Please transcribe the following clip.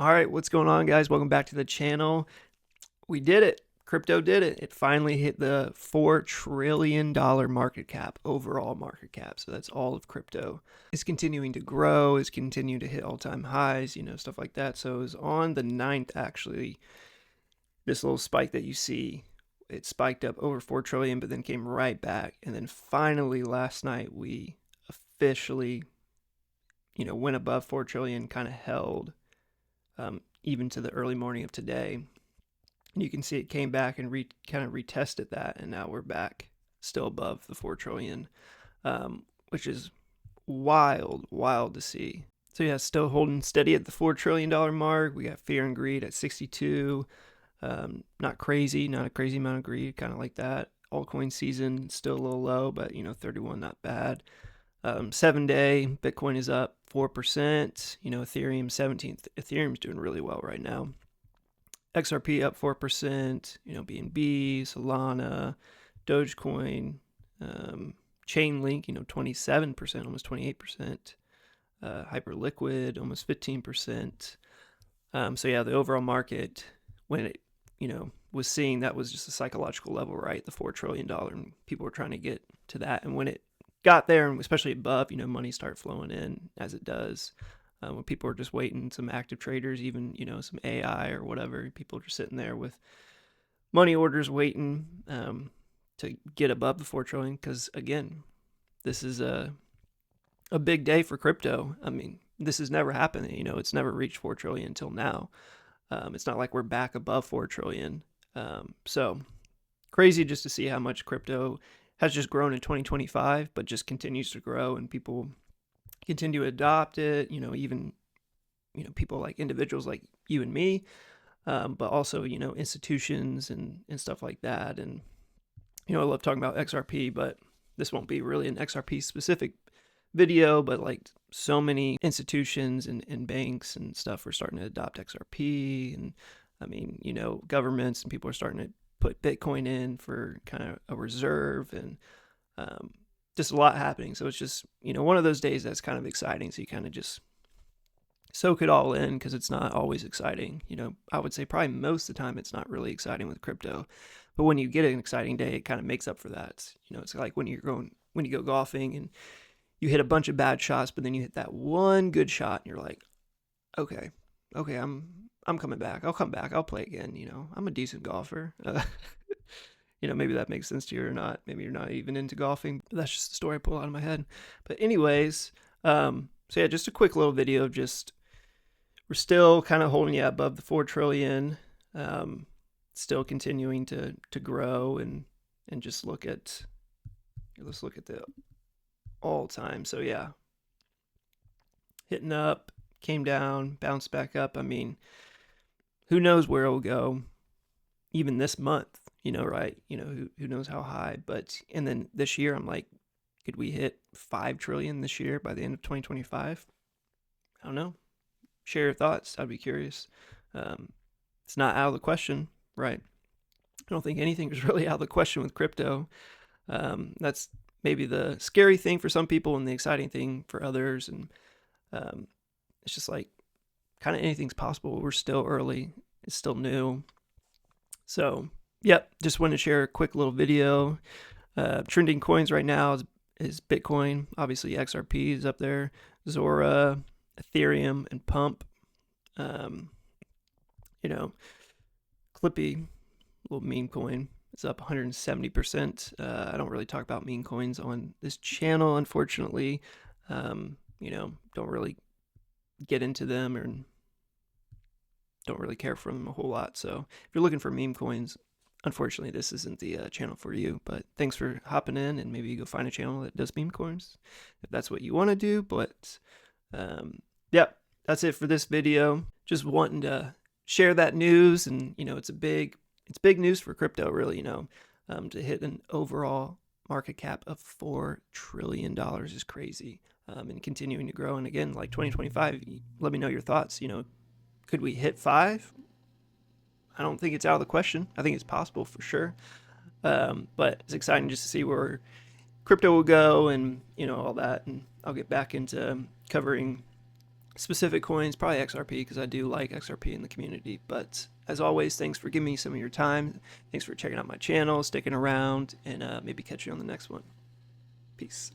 All right, what's going on, guys? Welcome back to the channel. We did it. Crypto did it. It finally hit the $4 trillion market cap, overall market cap. So that's all of crypto. It's continuing to grow, it's continuing to hit all-time highs, stuff like that. So it was on the 9th, actually, this little spike that you see. It spiked up over 4 trillion, but then came right back. And then finally last night, we officially, went above 4 trillion, kind of held even to the early morning of today. And you can see it came back and kind of retested that, and now we're back still above the 4 trillion, which is wild to see. So yeah, still holding steady at the $4 trillion mark. We got fear and greed at 62. Not crazy, not a crazy amount of greed, kind of like that. Altcoin season still a little low, but 31 not bad. 7-day Bitcoin is up 4%. Ethereum 17th. Ethereum's doing really well right now. XRP up 4%. BNB, Solana, Dogecoin, Chainlink. 27%, almost 28%. Hyperliquid almost 15%. So yeah, the overall market, when it was seeing that was just a psychological level, right? The $4 trillion, and people were trying to get to that, and when it got there, and especially above, money started flowing in as it does. When people are just waiting, some active traders, even some AI or whatever, people are just sitting there with money orders waiting to get above the 4 trillion. Because again, this is a big day for crypto. I mean, this has never happened. It's never reached 4 trillion until now. It's not like we're back above 4 trillion. So crazy just to see how much crypto has just grown in 2025, but just continues to grow, and people continue to adopt it. Even people like individuals like you and me, but also institutions and stuff like that. And I love talking about XRP, but this won't be really an XRP specific video, but like so many institutions and banks and stuff are starting to adopt XRP, and I mean, governments and people are starting to put Bitcoin in for kind of a reserve, and just a lot happening. So it's just, one of those days that's kind of exciting. So you kind of just soak it all in, because it's not always exciting. I would say probably most of the time it's not really exciting with crypto. But when you get an exciting day, it kind of makes up for that. It's like when you go golfing and you hit a bunch of bad shots, but then you hit that one good shot, and you're like, okay, I'm coming back. I'll come back. I'll play again. I'm a decent golfer. Maybe that makes sense to you or not. Maybe you're not even into golfing, but that's just the story I pull out of my head. But anyways, so yeah, just a quick little video of just, we're still kind of holding above the 4 trillion, still continuing to grow, and just let's look at the all time. So yeah, hitting up, came down, bounced back up. I mean, who knows where it'll go even this month, right? Who knows how high. But and then this year, I'm like, could we hit 5 trillion this year by the end of 2025? I don't know. Share your thoughts. I'd be curious. It's not out of the question, right? I don't think anything is really out of the question with crypto. That's maybe the scary thing for some people and the exciting thing for others. And it's just like, kind of anything's possible. We're still early. It's still new. So, yep, just wanted to share a quick little video. Trending coins right now is Bitcoin. Obviously, XRP is up there. Zora, Ethereum, and Pump. Clippy, little meme coin. It's up 170%. I don't really talk about meme coins on this channel, unfortunately. Don't really get into them, or don't really care for them a whole lot. So if you're looking for meme coins, unfortunately, this isn't the channel for you. But thanks for hopping in, and maybe you go find a channel that does meme coins if that's what you want to do. But yeah, that's it for this video. Just wanting to share that news, and it's big news for crypto, really. To hit an overall market cap of $4 trillion is crazy, and continuing to grow. And again, like 2025, let me know your thoughts. Could we hit 5? I don't think it's out of the question. I think it's possible for sure. But it's exciting just to see where crypto will go, and all that. And I'll get back into covering specific coins, probably XRP, because I do like XRP in the community. But as always, thanks for giving me some of your time. Thanks for checking out my channel, sticking around, and maybe catch you on the next one. Peace.